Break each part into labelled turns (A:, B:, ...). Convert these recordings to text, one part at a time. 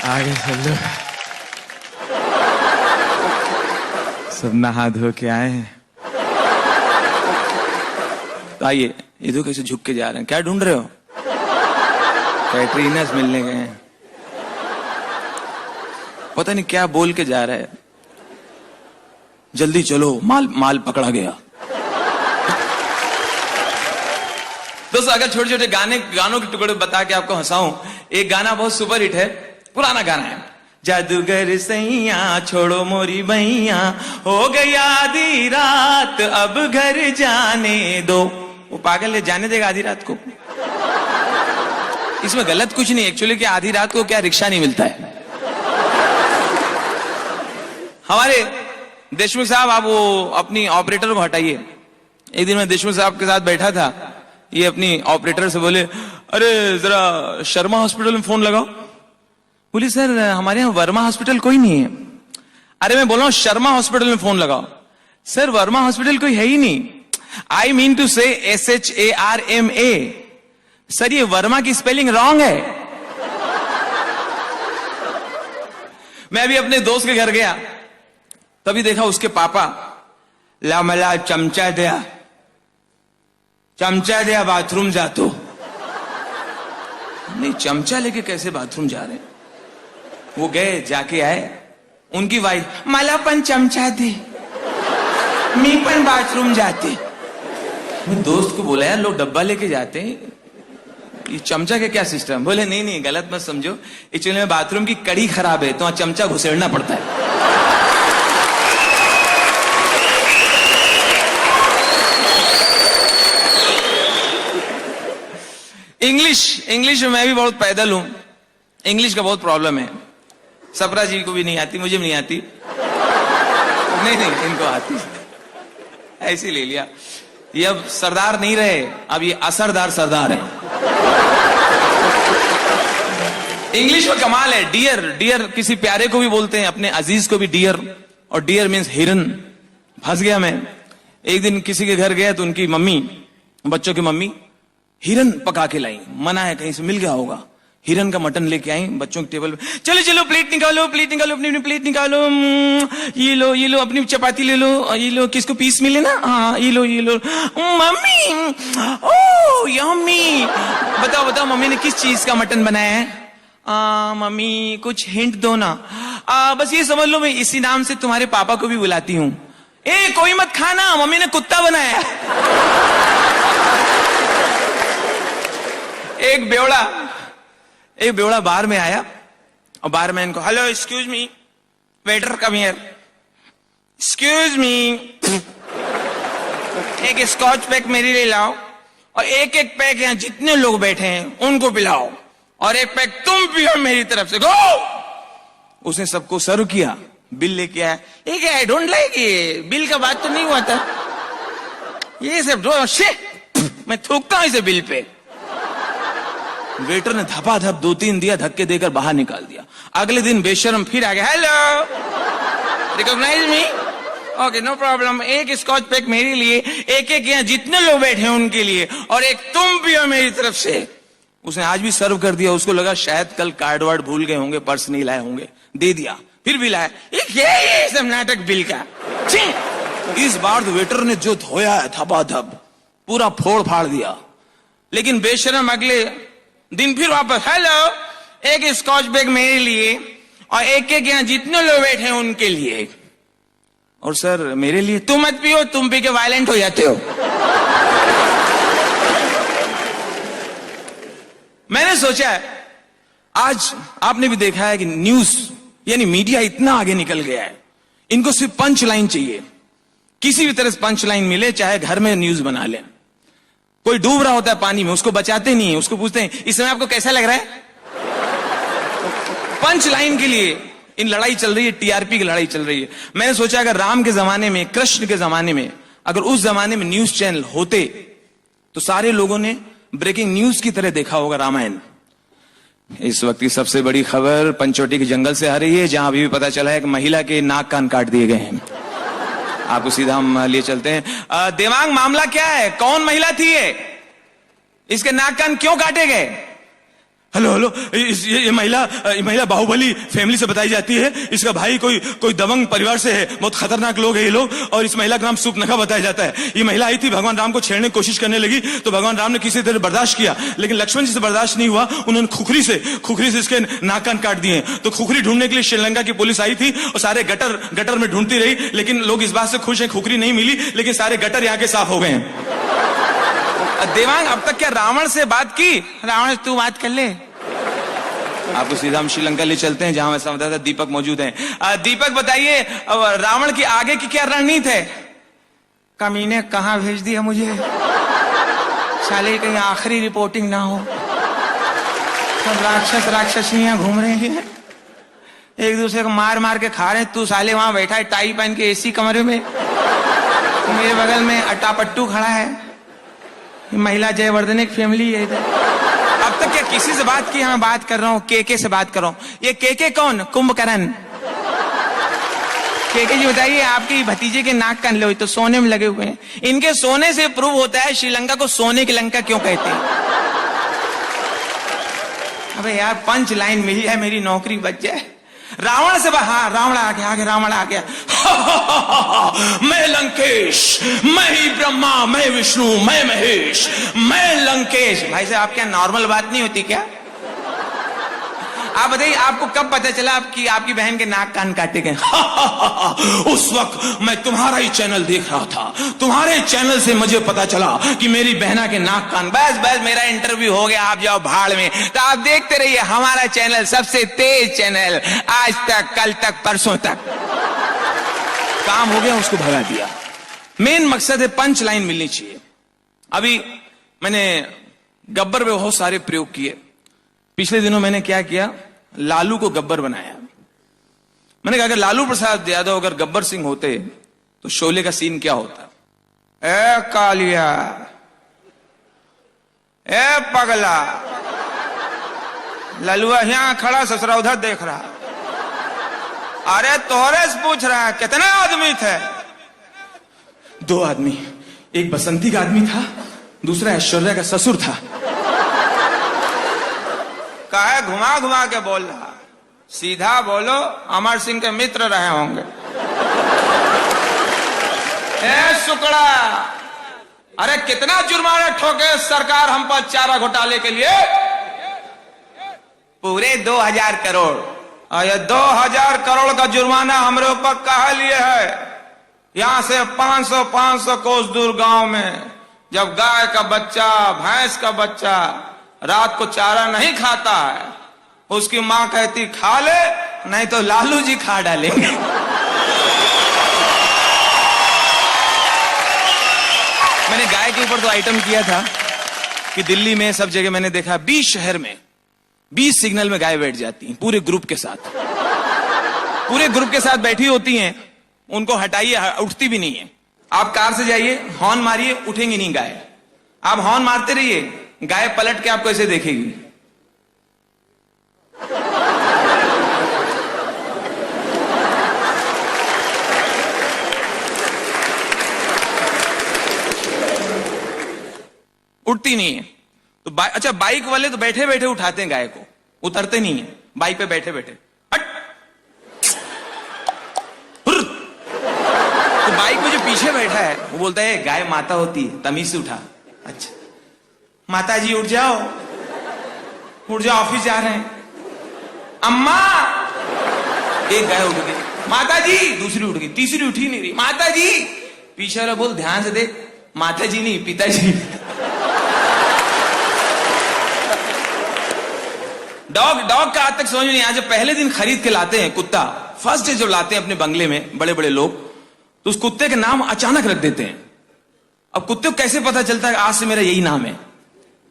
A: आगे चल लो। सब नहा धो के आए हैं। तो आइए, ये तो कैसे झुक के जा रहे हैं, क्या ढूंढ रहे हो? कैटरीनस मिलने गए हैं, पता नहीं क्या बोल के जा रहे हैं। जल्दी चलो, माल माल पकड़ा गया। दोस्तों, अगर छोटे छोटे गानों के टुकड़े बता के आपको हंसाऊं, एक गाना बहुत सुपर हिट है, पुराना गाना है। जादूगर सैया छोड़ो मोरी बैया, हो गई आधी रात अब घर जाने दो। वो पागल है, जाने देगा आधी रात को? इसमें गलत कुछ नहीं एक्चुअली, कि आधी रात को क्या रिक्शा नहीं मिलता है। हमारे देशमुख साहब, आप वो अपनी ऑपरेटर को हटाइए। एक दिन मैं देशमुख साहब के साथ बैठा था, ये अपनी ऑपरेटर से बोले, अरे जरा शर्मा हॉस्पिटल में फोन लगाओ। बोली, सर हमारे यहाँ वर्मा हॉस्पिटल कोई नहीं है। अरे मैं बोल रहा हूं शर्मा हॉस्पिटल में फोन लगाओ। सर वर्मा हॉस्पिटल कोई है ही नहीं। आई मीन टू से SHARMA। सर ये वर्मा की स्पेलिंग रॉन्ग है। मैं अभी अपने दोस्त के घर गया, तभी देखा उसके पापा ला मला चमचा दिया बाथरूम जा। तो नहीं, चमचा लेके कैसे बाथरूम जा रहे? वो गए, जाके आए, उनकी वाइफ, मला पण चमचा दे, मी पण बाथरूम जाते। मैं दोस्त को बोला, यार लोग डब्बा लेके जाते हैं, ये चमचा के क्या सिस्टम? बोले नहीं गलत मत समझो, एक्चुअली में बाथरूम की कड़ी खराब है तो चमचा घुसेड़ना पड़ता है। इंग्लिश में मैं भी बहुत पैदल हूं। इंग्लिश का बहुत प्रॉब्लम है। सपरा जी को भी नहीं आती, मुझे भी नहीं आती। नहीं इनको आती, ऐसे ले लिया। ये अब सरदार नहीं रहे, अब ये असरदार सरदार है। इंग्लिश में कमाल है। डियर किसी प्यारे को भी बोलते हैं, अपने अजीज को भी डियर, और डियर मीन्स हिरन। फंस गया मैं। एक दिन किसी के घर गया तो उनकी मम्मी, बच्चों की मम्मी, हिरन पका के लाई। मना है, कहीं से मिल गया होगा। हिरन का मटन लेके आई, बच्चों के टेबल पे, चलो प्लेट निकालो, अपनी प्लेट निकालो। ये लो अपनी चपाती ले लो, ये लो, किसको पीस मिले ना, हाँ ये लो। मम्मी, ओ यम्मी। बताओ मम्मी ने किस चीज का मटन बनाया है? मम्मी कुछ हिंट दो ना। बस ये समझ लो, मैं इसी नाम से तुम्हारे पापा को भी बुलाती हूँ। ए कोई मत खाना, मम्मी ने कुत्ता बनाया। एक बेवड़ा बाहर में आया, और बाहर में इनको, hello excuse me, waiter come here, excuse me, एक स्कॉच पैक मेरे लिए लाओ, और एक पैक यहाँ जितने लोग बैठे हैं उनको पिलाओ, और एक पैक तुम पियो मेरी तरफ से, गो। उसने सबको सर्व किया, बिल लेके आया। एक आई डोंट लाइक ये, बिल का बात तो नहीं हुआ था, ये सब मैं थूकता हूं इसे बिल पे। वेटर ने धपाधप 2-3 दिया, धक्के देकर बाहर निकाल दिया। अगले दिन बेशरम फिर आ गया, हेलो रिकॉग्नाइज मी, ओके नो प्रॉब्लम, एक स्कॉच पैक मेरे लिए, एक यहाँ जितने लोग बैठे हैं उनके लिए, और एक तुम पियो मेरी तरफ से। उसने आज भी सर्व कर दिया। उसको लगा शायद कल कार्ड वार्ड भूल गए होंगे, पर्स नहीं लाए होंगे, दे दिया। फिर भी लाया, ये सब नाटक बिल का। इस बार तो वेटर ने जो धोया है धपाधप, पूरा फोड़ फाड़ दिया। लेकिन बेशरम अगले दिन फिर वापस, हेलो एक स्कॉच बैग मेरे लिए, और एक यहाँ जितने लोग बैठे हैं उनके लिए, और सर मेरे लिए। तुम मत पियो, तुम पी के वायलेंट हो जाते हो। मैंने सोचा है, आज आपने भी देखा है कि न्यूज यानी मीडिया इतना आगे निकल गया है, इनको सिर्फ पंच लाइन चाहिए। किसी भी तरह से पंच लाइन मिले, चाहे घर में न्यूज बना लें। कोई डूब रहा होता है पानी में, उसको बचाते नहीं है, उसको पूछते हैं इस समय आपको कैसा लग रहा है? पंच लाइन के लिए इन लड़ाई चल रही है, टीआरपी की लड़ाई चल रही है। मैंने सोचा अगर राम के जमाने में, कृष्ण के जमाने में, अगर उस जमाने में न्यूज चैनल होते तो सारे लोगों ने ब्रेकिंग न्यूज की तरह देखा होगा रामायण। इस वक्त की सबसे बड़ी खबर पंचवटी के जंगल से आ रही है, जहां अभी भी पता चला है कि महिला के नाक कान काट दिए गए हैं। आपको सीधा हम लिए चलते हैं। देवांग मामला क्या है? कौन महिला थी ये? इसके नाक कान क्यों काटे गए? हेलो हेलो, ये महिला बाहुबली फैमिली से बताई जाती है। इसका भाई कोई दबंग परिवार से है, बहुत खतरनाक लोग है ये लोग। और इस महिला का नाम सुपनखा बताया जाता है। ये महिला आई थी, भगवान राम को छेड़ने की कोशिश करने लगी, तो भगवान राम ने किसी तरह बर्दाश्त किया, लेकिन लक्ष्मण जी से बर्दाश्त नहीं हुआ। उन्होंने खुखरी से इसके नाक कान काट दिए। तो खुखरी ढूंढने के लिए श्रीलंका की पुलिस आई थी और सारे गटर में ढूंढती रही, लेकिन लोग इस बात से खुश है खुखरी नहीं मिली, लेकिन सारे गटर यहाँ के साफ हो गए हैं। देवांग, अब तक क्या रावण से बात की? रावण तू बात कर ले। आपको सीधा हम श्रीलंका ले चलते हैं, जहां मैं संवाददाता दीपक मौजूद हैं। दीपक बताइए, रावण की आगे की क्या रणनीति है? कमीने कहां भेज दिया मुझे, साले कहीं आखिरी रिपोर्टिंग ना हो। सब राक्षसियां घूम रहे हैं, एक दूसरे को मार मार के खा रहे हैं। तू साले वहां बैठा है टाई पहन के एसी कमरे में, मेरे बगल में अट्टापट्टू खड़ा है। महिला जयवर्धने की फैमिली है इधर। अब तक क्या किसी से बात की? मैं बात कर रहा हूँ केके से बात कर रहा हूँ। ये केके कौन? कुंभकर्ण। केके जी बताइए, आपकी भतीजे के नाक कान लो तो सोने में लगे हुए हैं। इनके सोने से प्रूव होता है श्रीलंका को सोने की लंका क्यों कहते हैं। अबे यार, पंच लाइन मिल जाए, मेरी नौकरी बच जाए। रावण से हाँ, रावण आ गया, रावण आ गया। मैं लंकेश, मैं ही ब्रह्मा, मैं विष्णु, मैं महेश, मैं लंकेश। भाई साहब, आप क्या नॉर्मल बात नहीं होती क्या? आप बताइए, आपको कब पता चला आपकी बहन के नाक कान काटे गए? उस वक्त मैं तुम्हारा ही चैनल देख रहा था, तुम्हारे चैनल से मुझे पता चला कि मेरी बहना के नाक कान। बस मेरा इंटरव्यू हो गया, आप जाओ भाड़ में। तो आप देखते रहिए हमारा चैनल, सबसे तेज चैनल, आज तक, कल तक, परसों तक। काम हो गया, उसको भगा दिया। मेन मकसद है पंच लाइन मिलनी चाहिए। अभी मैंने गब्बर पे बहुत सारे प्रयोग किए। पिछले दिनों मैंने क्या किया, लालू को गब्बर बनाया। मैंने कहा अगर लालू प्रसाद यादव अगर गब्बर सिंह होते तो शोले का सीन क्या होता? ए कालिया, ए पगला, ललुआ यहां खड़ा, ससुरा उधर देख रहा। अरे तोरे से पूछ रहा है कितने आदमी थे? 2 आदमी, एक बसंती का आदमी था, दूसरा ऐश्वर्या का ससुर था। काहे घुमा घुमा के बोल रहा? सीधा बोलो, अमर सिंह के मित्र रहे होंगे। ए सुकड़ा, अरे कितना जुर्माना ठोके सरकार हम पर चारा घोटाले के लिए? पूरे 2000 करोड़। और ये 2000 करोड़ का जुर्माना हमारे ऊपर कहा लिए है? यहां से 500 कोस दूर गांव में जब गाय का बच्चा, भैंस का बच्चा रात को चारा नहीं खाता है, उसकी मां कहती खा ले, नहीं तो लालू जी खा डालेंगे। मैंने गाय के ऊपर तो आइटम किया था कि दिल्ली में सब जगह मैंने देखा 20 शहर में 20 सिग्नल में गाय बैठ जाती हैं पूरे ग्रुप के साथ। पूरे ग्रुप के साथ बैठी होती हैं, उनको हटाइए, उठती भी नहीं है। आप कार से जाइए, हॉर्न मारिए, उठेंगी नहीं गाय। आप हॉर्न मारते रहिए, गाय पलट के आपको ऐसे देखेगी। उठती नहीं है। तो अच्छा, बाइक वाले तो बैठे बैठे उठाते हैं गाय को, उतरते नहीं है बाइक पे बैठे बैठे। तो बाइक पे जो पीछे बैठा है वो बोलता है गाय माता होती है, तमीज से उठा। अच्छा माता जी उठ जाओ, ऑफिस जा रहे हैं। अम्मा, एक गाय उठ गई, माता जी, दूसरी उठ गई, तीसरी उठी नहीं रही, माता जी। पीछे वाला बोल ध्यान से देख, माता जी नहीं पिताजी। डॉग का आज तक समझ में नहीं आया। जब पहले दिन खरीद के लाते हैं कुत्ता, फर्स्ट डे जब लाते हैं अपने बंगले में बड़े बड़े लोग, तो उस कुत्ते के नाम अचानक रख देते हैं। अब कुत्ते को कैसे पता चलता है आज से मेरा यही नाम है?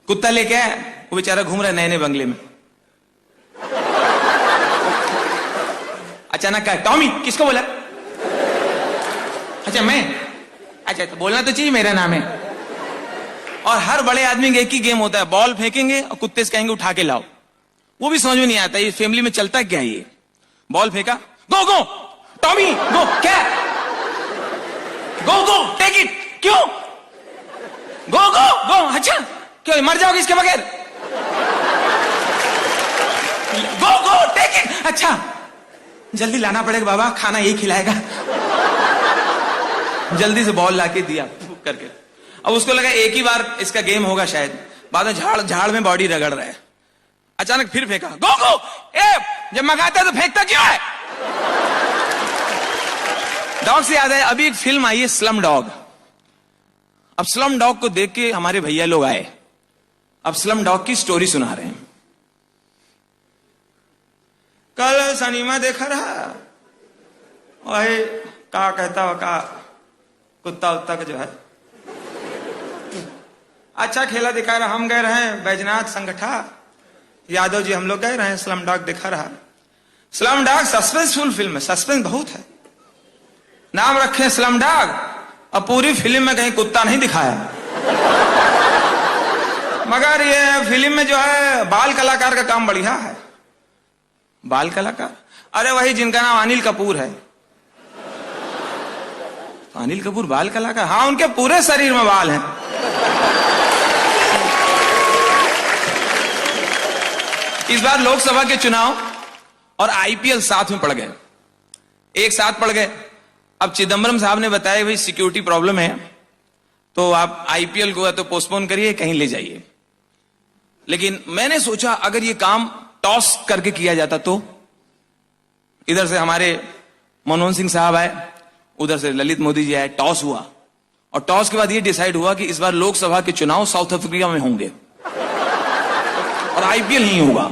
A: कुत्ता लेके आया, वो बेचारा घूम रहा है नए नए बंगले में, अचानक कहा टॉमी। किसको बोला? अच्छा मैं, अच्छा तो बोलना तो चाहिए मेरा नाम है। और हर बड़े आदमी का एक ही गेम होता है, बॉल फेंकेंगे और कुत्ते से कहेंगे उठा के लाओ। वो भी समझ में नहीं आता ये फैमिली में चलता क्या है। ये बॉल फेंका, गो गो टॉमी गो, क्या गो गो टेक इट, क्यों गो गो गो? अच्छा क्यों, मर जाओगे इसके बगैर? अच्छा जल्दी लाना पड़ेगा बाबा, खाना यही खिलाएगा। जल्दी से बॉल लाके दिया करके। अब उसको लगा एक ही बार इसका गेम होगा शायद, बाद में झाड़ में बॉडी रगड़ रहा है। अचानक फिर फेंका, गो गो, जब मंगाता है तो फेंकता क्यों है? डॉग से याद है, अभी एक फिल्म आई है स्लम डॉग। अब स्लम डॉग को देख के हमारे भैया लोग आए, अब स्लम डॉग की स्टोरी सुना रहे हैं। कल सिनेमा देखा रहा, वही का कहता वो का कुत्ता उत्ता का जो है अच्छा खेला दिखा रहा। हम गए रहे बैजनाथ संगठा, यादव जी हम लोग गए रहे, स्लम डॉग दिखा रहा। स्लम डॉग सस्पेंसफुल फिल्म है, सस्पेंस बहुत है, नाम रखे स्लम डॉग, अब पूरी फिल्म में कहीं कुत्ता नहीं दिखाया। मगर ये फिल्म में जो है बाल कलाकार का काम बढ़िया है। बाल कलाकार, अरे वही जिनका नाम अनिल कपूर है। अनिल कपूर बाल कलाकार? हाँ, उनके पूरे शरीर में बाल हैं। इस बार लोकसभा के चुनाव और आईपीएल साथ में पड़ गए, एक साथ पड़ गए। अब चिदंबरम साहब ने बताया भाई सिक्योरिटी प्रॉब्लम है, तो आप आईपीएल को तो पोस्टपोन करिए, कहीं ले जाइए। लेकिन मैंने सोचा अगर ये काम टॉस करके किया जाता तो, इधर से हमारे मनमोहन सिंह साहब आए, उधर से ललित मोदी जी आए, टॉस हुआ और टॉस के बाद ये डिसाइड हुआ कि इस बार लोकसभा के चुनाव साउथ अफ्रीका में होंगे और आईपीएल नहीं होगा।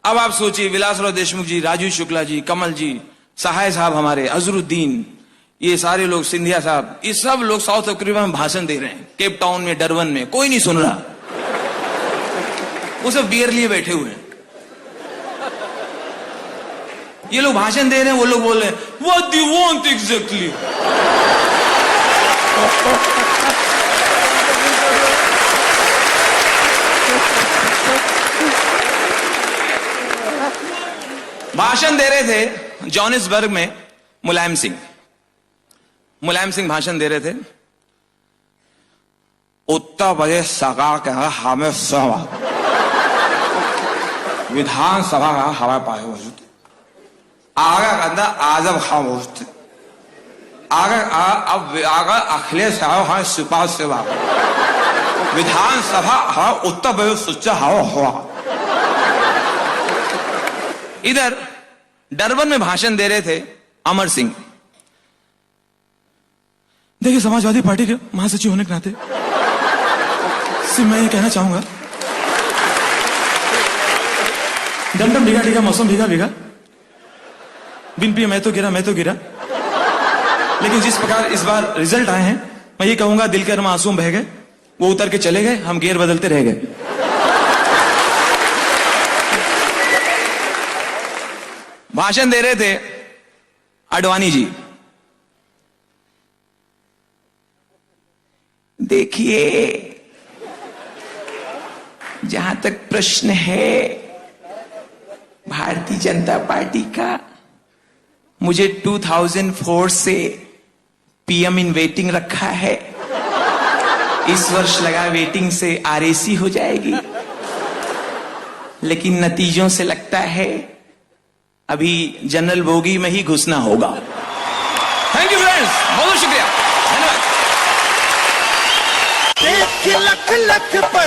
A: अब आप सोचिए, विलासराव देशमुख जी, राजू शुक्ला जी, कमल जी, सहाय साहब हमारे, अजरुद्दीन, ये सारे लोग, सिंधिया साहब, ये सब लोग साउथ अफ्रीका में भाषण दे रहे हैं, केप टाउन में, डरबन में, कोई नहीं सुन रहा, वो सब बियर लिए बैठे हुए हैं। ये लोग भाषण दे रहे हैं, वो लोग बोल रहे हैं what do you want exactly. भाषण दे रहे थे जोहानिसबर्ग में मुलायम सिंह भाषण दे रहे थे। उत्तर प्रदेश सरकार के हमें सभा विधानसभा का हवा पाए मौजूद, आगे अंदर आजम खां मौजूद, आगे अखिलेश साहब हाँ सिपाही सेवा, विधानसभा हाँ उत्तर प्रदेश सुच्चा हवा हुआ। इधर डरबन में भाषण दे रहे थे अमर सिंह। देखिए, समाजवादी पार्टी के महासचिव होने के नाते सिर्फ मैं ये कहना चाहूंगा, डमडम भीगा भीगा, मौसम भीगा भीगा, बिन पिए मैं तो गिरा। लेकिन जिस प्रकार इस बार रिजल्ट आए हैं, मैं ये कहूंगा दिल के मासूम बह गए, वो उतर के चले गए, हम गियर बदलते रह गए। भाषण दे रहे थे आडवाणी जी। देखिए, जहां तक प्रश्न है भारतीय जनता पार्टी का, मुझे 2004 से पीएम इन वेटिंग रखा है। इस वर्ष लगा वेटिंग से आरएसी हो जाएगी, लेकिन नतीजों से लगता है अभी जनरल बोगी में ही घुसना होगा। थैंक यू फ्रेंड्स, बहुत शुक्रिया, धन्यवाद।
B: लख लख पर